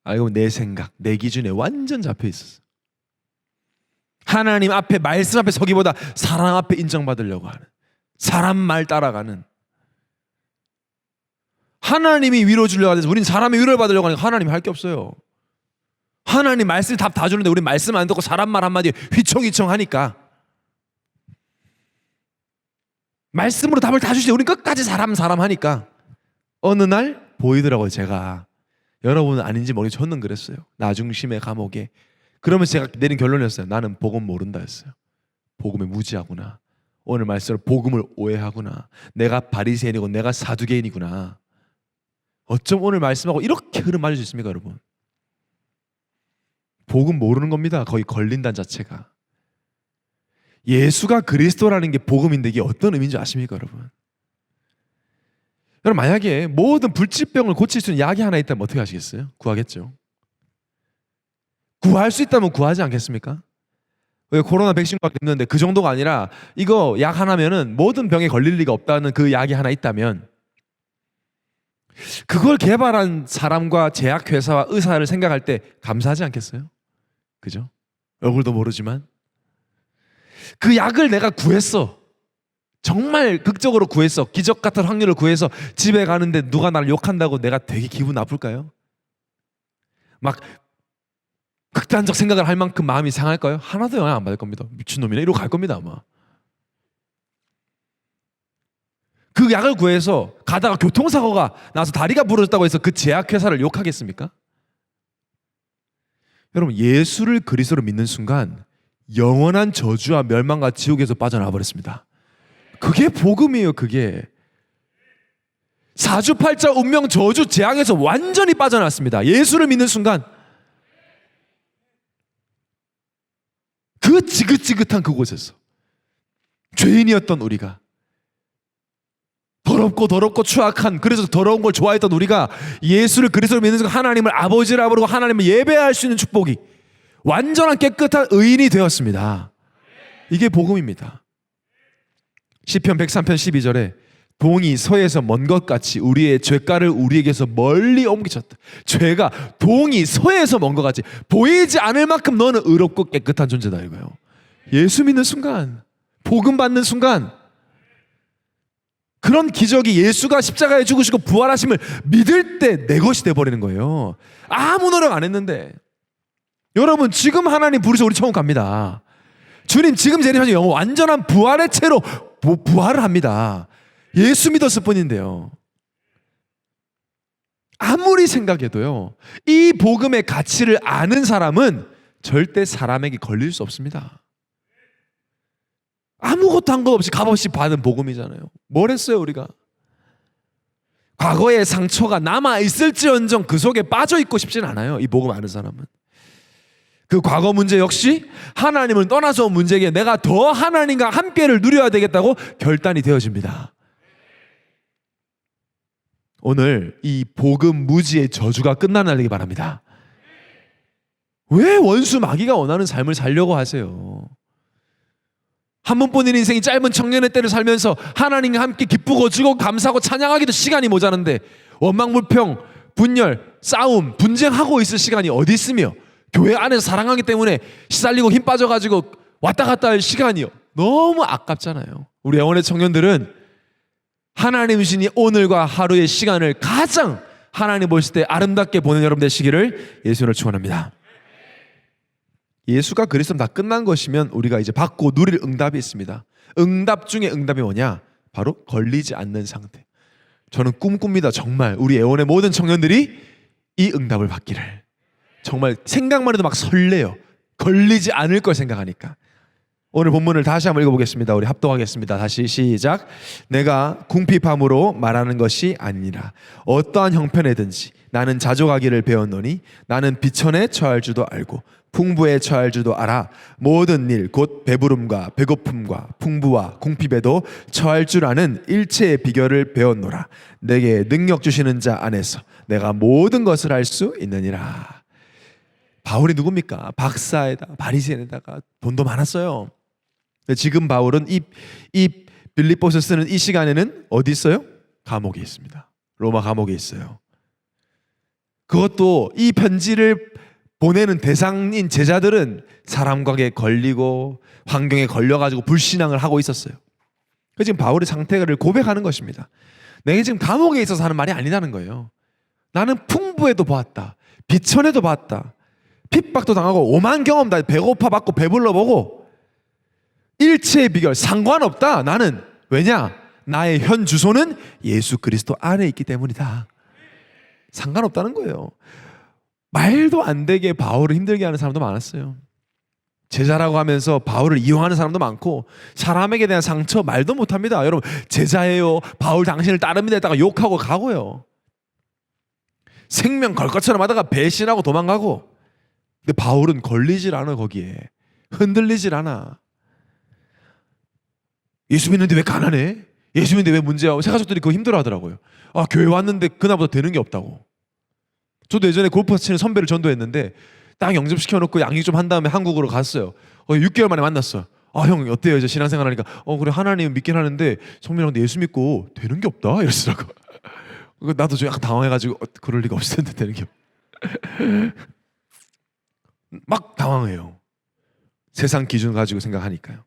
알고 보면 내 생각, 내 기준에 완전 잡혀 있었어. 하나님 앞에, 말씀 앞에 서기보다 사람 앞에 인정받으려고 하는, 사람 말 따라가는. 하나님이 위로 주려고 하는데 우리는 사람의 위로를 받으려고 하니까 하나님이 할 게 없어요. 하나님 말씀 답 다 주는데 우리 말씀 안 듣고 사람 말 한마디에 휘청휘청 하니까, 말씀으로 답을 다 주시죠. 우리 끝까지 사람 하니까 어느 날 보이더라고요. 제가, 여러분은 아닌지 모르겠어요. 저는 그랬어요. 나 중심의 감옥에. 그러면 제가 내린 결론이었어요. 나는 복음 모른다 했어요. 복음에 무지하구나. 오늘 말씀으로 복음을 오해하구나. 내가 바리새인이고 내가 사두개인이구나. 어쩜 오늘 말씀하고 이렇게 흐름 맞을 수 있습니까, 여러분? 복음 모르는 겁니다. 거기 걸린다는 자체가. 예수가 그리스도라는 게 복음인데 이게 어떤 의미인지 아십니까, 여러분? 여러분, 만약에 모든 불치병을 고칠 수 있는 약이 하나 있다면 어떻게 하시겠어요? 구하겠죠. 구할 수 있다면 구하지 않겠습니까? 왜 코로나 백신과 됐는데 그 정도가 아니라 이거 약 하나면은 모든 병에 걸릴 리가 없다는 그 약이 하나 있다면, 그걸 개발한 사람과 제약회사와 의사를 생각할 때 감사하지 않겠어요? 그죠? 얼굴도 모르지만 그 약을 내가 구했어. 정말 극적으로 구했어. 기적 같은 확률을 구해서 집에 가는데 누가 나를 욕한다고 내가 되게 기분 나쁠까요? 막 극단적 생각을 할 만큼 마음이 상할까요? 하나도 영향 안 받을 겁니다. 미친놈이네 이러고 갈 겁니다 아마. 그 약을 구해서 가다가 교통사고가 나서 다리가 부러졌다고 해서 그 제약회사를 욕하겠습니까? 여러분, 예수를 그리스도로 믿는 순간 영원한 저주와 멸망과 지옥에서 빠져나와 버렸습니다. 그게 복음이에요. 그게 사주팔자 운명 저주 재앙에서 완전히 빠져나왔습니다. 예수를 믿는 순간 그 지긋지긋한 그곳에서 죄인이었던 우리가, 더럽고 추악한, 그래서 더러운 걸 좋아했던 우리가 예수를 그리스도로 믿는 순간 하나님을 아버지라 부르고 하나님을 예배할 수 있는 축복이, 완전한 깨끗한 의인이 되었습니다. 이게 복음입니다. 시편 103편 12절에 동이 서에서 먼 것 같이 우리의 죄가를 우리에게서 멀리 옮기셨다. 죄가 동이 서에서 먼 것 같이 보이지 않을 만큼 너는 의롭고 깨끗한 존재다 이거예요. 예수 믿는 순간, 복음 받는 순간, 그런 기적이 예수가 십자가에 죽으시고 부활하심을 믿을 때 내 것이 돼버리는 거예요. 아무 노력 안 했는데. 여러분, 지금 하나님 부르셔 우리 천국 갑니다. 주님 지금 재림하신 영혼 완전한 부활의 채로 부활을 합니다. 예수 믿었을 뿐인데요. 아무리 생각해도요, 이 복음의 가치를 아는 사람은 절대 사람에게 걸릴 수 없습니다. 아무것도 한 것 없이 값없이 받은 복음이잖아요. 뭘 했어요 우리가? 과거의 상처가 남아있을지언정 그 속에 빠져있고 싶진 않아요. 이 복음 아는 사람은. 그 과거 문제 역시 하나님을 떠나서 온 문제에 내가 더 하나님과 함께를 누려야 되겠다고 결단이 되어집니다. 오늘 이 복음 무지의 저주가 끝나는 날이기 바랍니다. 왜 원수 마귀가 원하는 삶을 살려고 하세요? 한 번뿐인 인생이 짧은 청년의 때를 살면서 하나님과 함께 기쁘고 즐거고 감사하고 찬양하기도 시간이 모자란데 원망불평, 분열, 싸움, 분쟁하고 있을 시간이 어디 있으며 교회 안에서 사랑하기 때문에 시달리고 힘 빠져가지고 왔다 갔다 할 시간이요. 너무 아깝잖아요. 우리 영혼의 청년들은 하나님 신이 오늘과 하루의 시간을 가장 하나님 보실 때 아름답게 보낸 여러분 되시기를 예수를 축원합니다. 예수가 그리스도는 다 끝난 것이면 우리가 이제 받고 누릴 응답이 있습니다. 응답 중에 응답이 뭐냐? 바로 걸리지 않는 상태. 저는 꿈꿉니다. 정말 우리 애원의 모든 청년들이 이 응답을 받기를. 정말 생각만 해도 막 설레요. 걸리지 않을 걸 생각하니까. 오늘 본문을 다시 한번 읽어보겠습니다. 우리 합독하겠습니다. 다시 시작. 내가 궁핍함으로 말하는 것이 아니라 어떠한 형편에든지 나는 자족하기를 배웠노니 나는 비천에 처할 줄도 알고 풍부에 처할 줄도 알아. 모든 일 곧 배부름과 배고픔과 풍부와 궁핍에도 처할 줄 아는 일체의 비결을 배웠노라. 내게 능력 주시는 자 안에서 내가 모든 것을 할 수 있느니라. 바울이 누굽니까? 박사에다 바리새인에다가 돈도 많았어요. 지금 바울은 이 빌립보서 쓰는 이 시간에는 어디 있어요? 감옥에 있습니다. 로마 감옥에 있어요. 그것도 이 편지를 보내는 대상인 제자들은 사람과에 걸리고 환경에 걸려가지고 불신앙을 하고 있었어요. 그래서 지금 바울의 상태를 고백하는 것입니다. 내가 지금 감옥에 있어서 하는 말이 아니라는 거예요. 나는 풍부에도 보았다. 비천에도 봤다. 핍박도 당하고 오만 경험 다 배고파 받고 배불러 보고 일체의 비결 상관없다. 나는 왜냐? 나의 현 주소는 예수 그리스도 안에 있기 때문이다. 상관없다는 거예요. 말도 안 되게 바울을 힘들게 하는 사람도 많았어요. 제자라고 하면서 바울을 이용하는 사람도 많고 사람에게 대한 상처 말도 못합니다. 여러분 제자예요. 바울 당신을 따릅니다 했다가 욕하고 가고요. 생명 걸 것처럼 하다가 배신하고 도망가고. 근데 바울은 걸리질 않아. 거기에 흔들리질 않아. 예수 믿는데 왜 가난해? 예수 믿는데 왜 문제야? 새 가족들이 그거 힘들어하더라고요. 아 교회 왔는데 그나보다 되는 게 없다고. 저도 예전에 골프 치는 선배를 전도했는데 딱 영접시켜놓고 양육 좀 한 다음에 한국으로 갔어요. 6개월 만에 만났어. 아 형 어때요? 이제 신앙생활 하니까 그래 하나님 믿긴 하는데 성민아 근데 예수 믿고 되는 게 없다 이러시더라고. 나도 좀 약간 당황해가지고 그럴 리가 없을 텐데 되는 게 막 당황해요. 세상 기준 가지고 생각하니까요.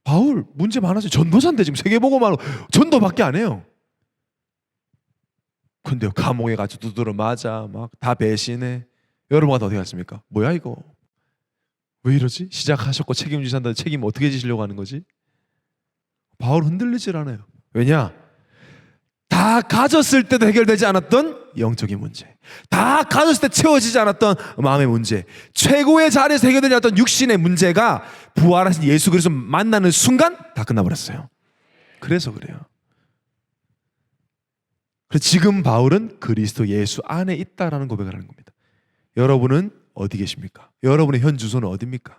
바울 문제 많았어요. 전도사인데 지금 세계복음화로 전도밖에 안 해요. 근데 감옥에 가서 두드러 맞아 막 다 배신해. 여러분한테 어떻게 했습니까? 뭐야 이거? 왜 이러지? 시작하셨고 책임지신다는데 책임 어떻게 지시려고 하는 거지? 바울 흔들리질 않아요. 왜냐? 다 가졌을 때도 해결되지 않았던 영적인 문제, 다 가졌을 때 채워지지 않았던 마음의 문제, 최고의 자리에서 해결되지 않았던 육신의 문제가 부활하신 예수 그리스도 만나는 순간 다 끝나버렸어요. 그래서 그래요. 그래서 지금 바울은 그리스도 예수 안에 있다라는 고백을 하는 겁니다. 여러분은 어디 계십니까? 여러분의 현 주소는 어디입니까?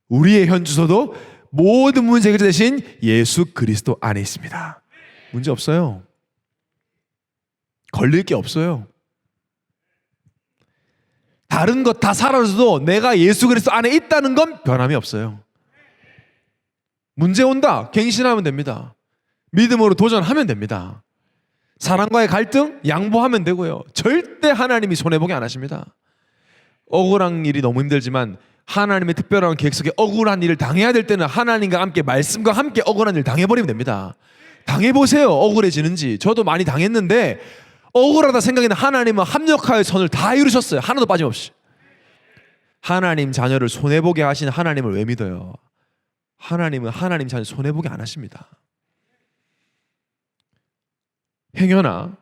우리의 현 주소도 모든 문제 해결자 되신 예수 그리스도 안에 있습니다. 문제 없어요. 걸릴 게 없어요. 다른 것 다 사라져도 내가 예수 그리스도 안에 있다는 건 변함이 없어요. 문제 온다. 갱신하면 됩니다. 믿음으로 도전하면 됩니다. 사랑과의 갈등 양보하면 되고요. 절대 하나님이 손해보게 안 하십니다. 억울한 일이 너무 힘들지만 하나님의 특별한 계획 속에 억울한 일을 당해야 될 때는 하나님과 함께 말씀과 함께 억울한 일을 당해버리면 됩니다. 당해보세요. 억울해지는지. 저도 많이 당했는데 억울하다 생각에는 하나님은 합력하여 선을 다 이루셨어요. 하나도 빠짐없이. 하나님 자녀를 손해보게 하시는 하나님을 왜 믿어요? 하나님은 하나님 자녀 손해보게 안 하십니다. 행여나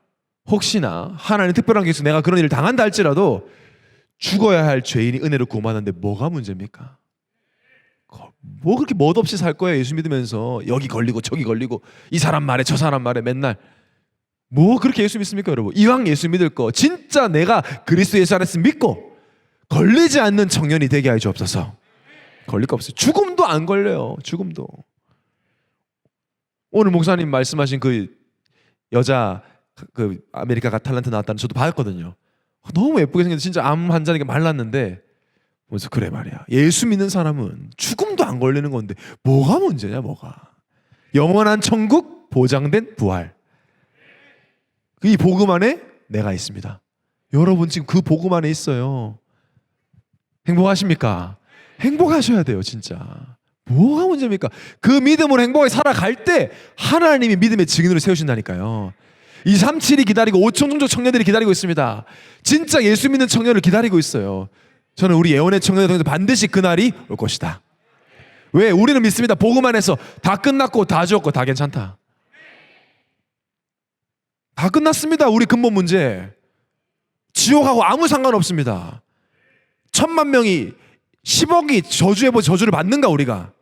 혹시나 하나님 특별한 계획에서 내가 그런 일을 당한다 할지라도 죽어야 할 죄인이 은혜를 구원하는데 뭐가 문제입니까? 뭐 그렇게 멋없이 살 거예요. 예수 믿으면서 여기 걸리고 저기 걸리고 이 사람 말에 저 사람 말에 맨날 뭐 그렇게 예수 믿습니까 여러분? 이왕 예수 믿을 거 진짜 내가 그리스도 예수 안에서 믿고 걸리지 않는 청년이 되게 하여 주옵소서. 걸릴 거 없어요. 죽음도 안 걸려요. 죽음도. 오늘 목사님 말씀하신 그 여자 그 아메리카 갓 탤런트 나왔다는 저도 봤거든요. 너무 예쁘게 생겨서 진짜 암 환자니까 말랐는데 그래서 그래 말이야. 예수 믿는 사람은 죽음도 안 걸리는 건데 뭐가 문제냐 뭐가. 영원한 천국 보장된 부활. 이 복음 안에 내가 있습니다. 여러분 지금 그 복음 안에 있어요. 행복하십니까? 행복하셔야 돼요 진짜. 뭐가 문제입니까? 그 믿음으로 행복하게 살아갈 때 하나님이 믿음의 증인으로 세우신다니까요. 237이 기다리고 5천 종족 청년들이 기다리고 있습니다. 진짜 예수 믿는 청년을 기다리고 있어요. 저는 우리 예언의 청년들 통해서 반드시 그날이 올 것이다. 왜? 우리는 믿습니다. 복음 안에서 다 끝났고 다 주었고 다 괜찮다. 다 끝났습니다. 우리 근본 문제. 지옥하고 아무 상관없습니다. 1,000만 명이 10억이 저주를 받는가 우리가.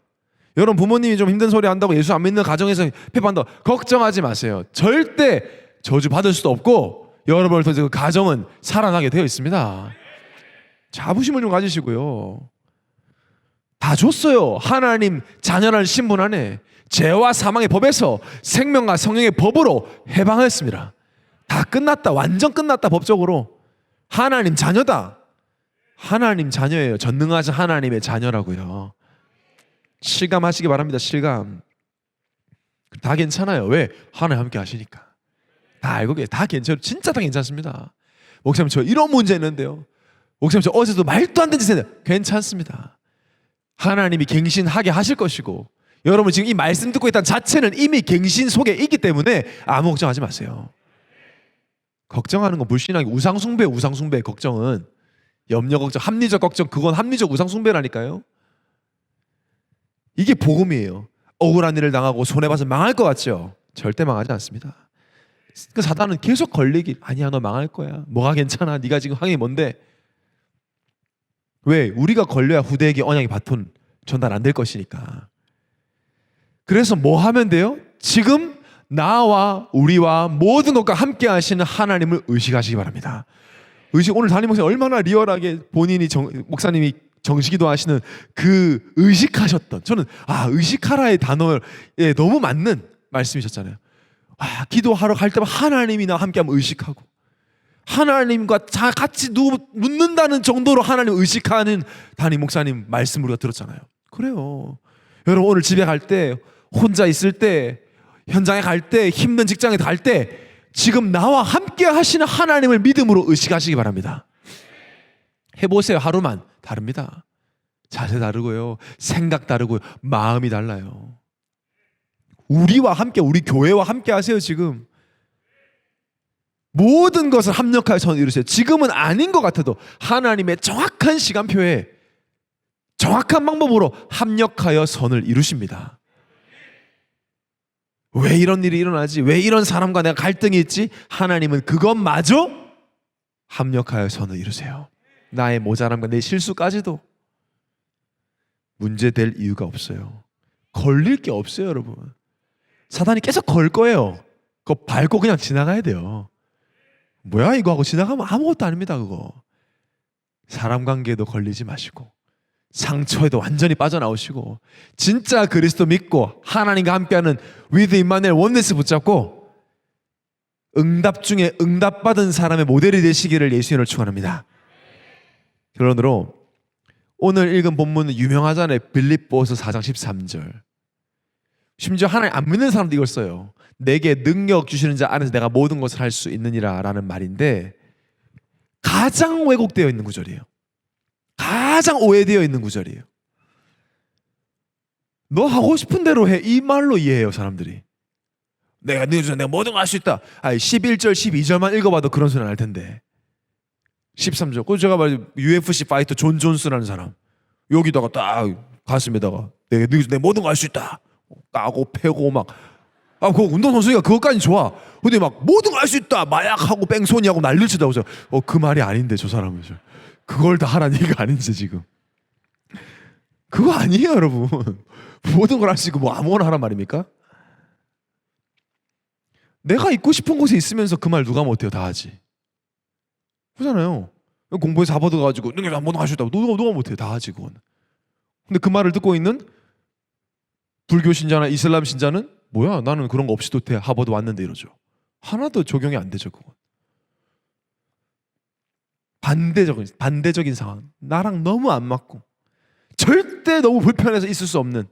여러분 부모님이 좀 힘든 소리 한다고 예수 안 믿는 가정에서 폐반다 걱정하지 마세요. 절대 저주 받을 수도 없고 여러분을 통해서 그 가정은 살아나게 되어 있습니다. 자부심을 좀 가지시고요. 다 줬어요. 하나님 자녀라는 신분 안에 죄와 사망의 법에서 생명과 성령의 법으로 해방했습니다. 다 끝났다. 완전 끝났다. 법적으로. 하나님 자녀다. 하나님 자녀예요. 전능하신 하나님의 자녀라고요. 실감하시기 바랍니다. 실감. 다 괜찮아요. 왜? 하나님 함께 하시니까. 다 알고 계세요. 다 괜찮아요. 진짜 다 괜찮습니다. 목사님 저 이런 문제 있는데요. 목사님 저 어제도 말도 안 되는 짓 했는데 괜찮습니다. 하나님이 갱신하게 하실 것이고 여러분 지금 이 말씀 듣고 있다는 자체는 이미 갱신 속에 있기 때문에 아무 걱정하지 마세요. 걱정하는 건 불신하기 우상숭배 걱정은 염려 걱정, 합리적 걱정 그건 합리적 우상숭배라니까요. 이게 복음이에요. 억울한 일을 당하고 손해봐서 망할 것 같죠? 절대 망하지 않습니다. 그 사단은 계속 걸리기 아니야 너 망할 거야. 뭐가 괜찮아. 네가 지금 항해 뭔데? 왜? 우리가 걸려야 후대에게 언약의 바톤 전달 안 될 것이니까. 그래서 뭐 하면 돼요? 지금 나와 우리와 모든 것과 함께 하시는 하나님을 의식하시기 바랍니다. 오늘 담임 목사님 얼마나 리얼하게 본인이 목사님이 정식기도 하시는 그 의식하셨던 저는 의식하라의 단어에 너무 맞는 말씀이셨잖아요. 기도하러 갈 때마다 하나님이 나와 함께하면 의식하고 하나님과 같이 눕는다는 정도로 하나님 의식하는 담임 목사님 말씀 우리가 들었잖아요. 그래요. 여러분 오늘 집에 갈 때 혼자 있을 때 현장에 갈 때 힘든 직장에 갈 때 지금 나와 함께 하시는 하나님을 믿음으로 의식하시기 바랍니다. 해보세요. 하루만. 다릅니다. 자세 다르고요. 생각 다르고요. 마음이 달라요. 우리와 함께 우리 교회와 함께 하세요. 지금 모든 것을 합력하여 선을 이루세요. 지금은 아닌 것 같아도 하나님의 정확한 시간표에 정확한 방법으로 합력하여 선을 이루십니다. 왜 이런 일이 일어나지? 왜 이런 사람과 내가 갈등이 있지? 하나님은 그것마저 합력하여 선을 이루세요. 나의 모자람과 내 실수까지도 문제될 이유가 없어요. 걸릴 게 없어요, 여러분. 사단이 계속 걸 거예요. 그거 밟고 그냥 지나가야 돼요. 뭐야 이거 하고 지나가면 아무것도 아닙니다. 그거. 사람 관계에도 걸리지 마시고 상처에도 완전히 빠져나오시고 진짜 그리스도 믿고 하나님과 함께하는 with 임마누엘 원네스 붙잡고 응답 중에 응답받은 사람의 모델이 되시기를 예수님을 축원합니다. 결론으로 오늘 읽은 본문은 유명하잖아요. 빌립보서 4장 13절. 심지어 하나님 안 믿는 사람도 이걸 써요. 내게 능력 주시는 자 안에서 내가 모든 것을 할 수 있느니라 라는 말인데 가장 왜곡되어 있는 구절이에요. 가장 오해되어 있는 구절이에요. 너 하고 싶은 대로 해. 이 말로 이해해요 사람들이. 내가 능력 주시는 내가 모든 걸 할 수 있다. 11절 12절만 읽어봐도 그런 소리 안 할 텐데 13절 그 제가 말해 UFC 파이터 존 존스라는 사람 여기다가 딱 가슴에다가 내가 모든 걸 할 수 있다 까고 패고 막 그 운동선수니까 그것까지 좋아. 근데 막 모든 걸 할 수 있다 마약하고 뺑소니하고 난리를 치다고 해서 그 말이 아닌데 저 사람은 그걸 다 하라는 얘기가 아닌지 지금 그거 아니에요 여러분. 모든 걸 할 수 있고 뭐 아무거나 하란 말입니까? 내가 있고 싶은 곳에 있으면서 그 말 누가 못해요. 다 하지. 그렇잖아요. 공부해서 하버드 가지고 모든 걸 할 수 있다고 누가 못해요. 다 하지 그건. 근데 그 말을 듣고 있는 불교 신자나 이슬람 신자는 뭐야 나는 그런 거 없이도 돼. 하버드 왔는데 이러죠. 하나도 적용이 안 되죠 그건. 반대적인 상황. 나랑 너무 안 맞고 절대 너무 불편해서 있을 수 없는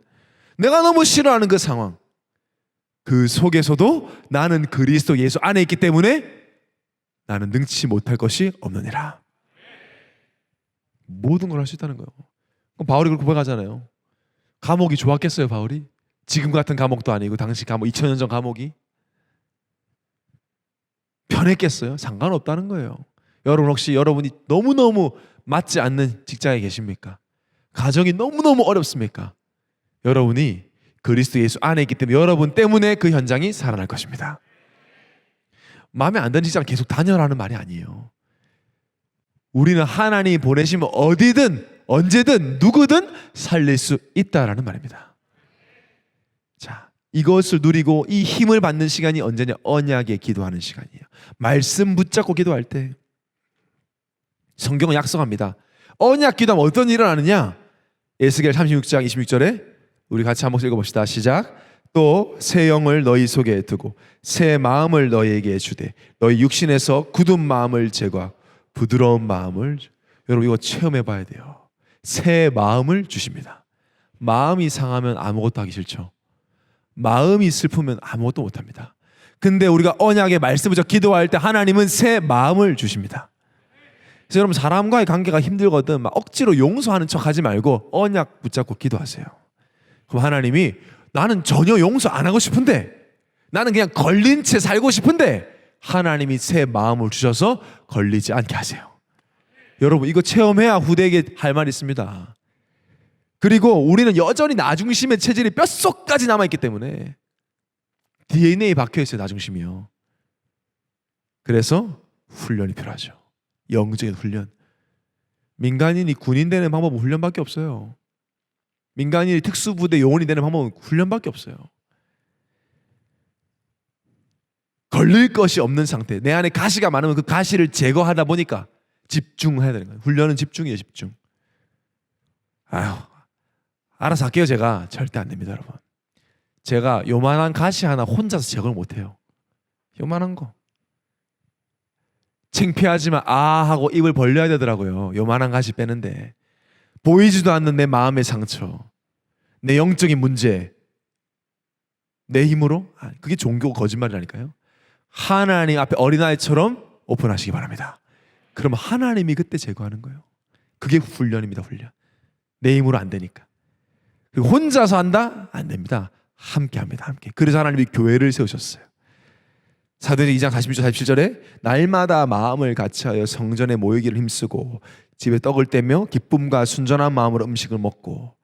내가 너무 싫어하는 그 상황. 그 속에서도 나는 그리스도 예수 안에 있기 때문에 나는 능치 못할 것이 없느니라. 모든 걸 할 수 있다는 거예요. 그럼 바울이 그렇게 고백하잖아요. 감옥이 좋았겠어요 바울이? 지금 같은 감옥도 아니고 당시 감옥 2000년 전 감옥이 편했겠어요? 상관없다는 거예요. 여러분 혹시 여러분이 너무너무 맞지 않는 직장에 계십니까? 가정이 너무너무 어렵습니까? 여러분이 그리스도 예수 안에 있기 때문에 여러분 때문에 그 현장이 살아날 것입니다. 마음에 안 드는 직장 계속 다녀라는 말이 아니에요. 우리는 하나님이 보내시면 어디든 언제든 누구든 살릴 수 있다라는 말입니다. 자, 이것을 누리고 이 힘을 받는 시간이 언제냐? 언약에 기도하는 시간이에요. 말씀 붙잡고 기도할 때 성경은 약속합니다. 언약 기도하면 어떤 일이 일어나느냐? 에스겔 36장 26절에 우리 같이 한번 읽어봅시다. 시작. 또 새 영을 너희 속에 두고 새 마음을 너희에게 주되 너희 육신에서 굳은 마음을 제거하고 부드러운 마음을 여러분 이거 체험해 봐야 돼요. 새 마음을 주십니다. 마음이 상하면 아무것도 하기 싫죠. 마음이 슬프면 아무것도 못합니다. 근데 우리가 언약의 말씀을 기도할 때 하나님은 새 마음을 주십니다. 그래서 여러분 사람과의 관계가 힘들거든 막 억지로 용서하는 척 하지 말고 언약 붙잡고 기도하세요. 그럼 하나님이 나는 전혀 용서 안 하고 싶은데 나는 그냥 걸린 채 살고 싶은데 하나님이 새 마음을 주셔서 걸리지 않게 하세요. 여러분 이거 체험해야 후대에게 할 말이 있습니다. 그리고 우리는 여전히 나중심의 체질이 뼛속까지 남아있기 때문에 DNA 박혀있어요. 나중심이요. 그래서 훈련이 필요하죠. 영적인 훈련. 민간인이 군인 되는 방법은 훈련밖에 없어요. 민간인이 특수부대 요원이 되는 방법은 훈련밖에 없어요. 걸릴 것이 없는 상태. 내 안에 가시가 많으면 그 가시를 제거하다 보니까 집중해야 되는 거예요. 훈련은 집중이에요. 집중. 아유, 알아서 할게요. 제가 절대 안 됩니다. 여러분. 제가 요만한 가시 하나 혼자서 제거를 못해요. 요만한 거. 창피하지만 아 하고 입을 벌려야 되더라고요. 요만한 가시 빼는데 보이지도 않는 내 마음의 상처, 내 영적인 문제, 내 힘으로? 그게 종교 거짓말이라니까요. 하나님 앞에 어린아이처럼 오픈하시기 바랍니다. 그럼 하나님이 그때 제거하는 거예요. 그게 훈련입니다. 훈련. 내 힘으로 안 되니까. 그리고 혼자서 한다? 안 됩니다. 함께 합니다. 함께. 그래서 하나님이 교회를 세우셨어요. 사도행전 2장 46절 47절에 날마다 마음을 같이하여 성전에 모이기를 힘쓰고 집에 떡을 떼며 기쁨과 순전한 마음으로 음식을 먹고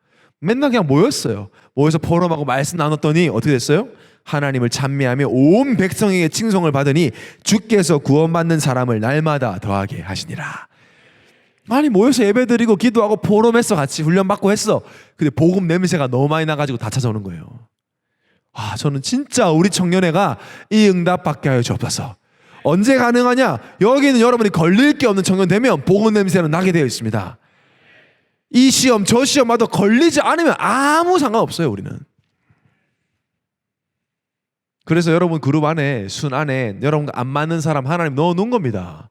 맨날 그냥 모였어요. 모여서 포럼하고 말씀 나눴더니 어떻게 됐어요? 하나님을 찬미하며 온 백성에게 칭송을 받으니 주께서 구원받는 사람을 날마다 더하게 하시니라. 아니 모여서 예배드리고 기도하고 포럼했어. 같이 훈련받고 했어. 근데 복음 냄새가 너무 많이 나가지고 다 찾아오는 거예요. 아, 저는 진짜 우리 청년회가 이 응답 받게 하여 주옵소서. 언제 가능하냐? 여기는 여러분이 걸릴 게 없는 청년 되면 복음 냄새는 나게 되어 있습니다. 이 시험 저 시험 와도 걸리지 않으면 아무 상관없어요. 우리는. 그래서 여러분 그룹 안에 순 안에 여러분과 안 맞는 사람 하나님 넣어놓은 겁니다.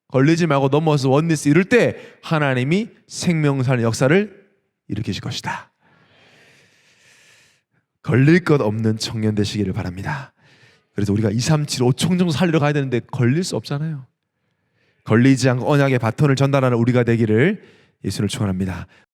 걸리지 말고 넘어서 원리스 이럴 때 하나님이 생명사는 역사를 일으키실 것이다. 걸릴 것 없는 청년 되시기를 바랍니다. 그래서 우리가 2, 3, 7, 5총 정도 살리러 가야 되는데 걸릴 수 없잖아요. 걸리지 않고 언약의 바톤을 전달하는 우리가 되기를 예수를 축원합니다.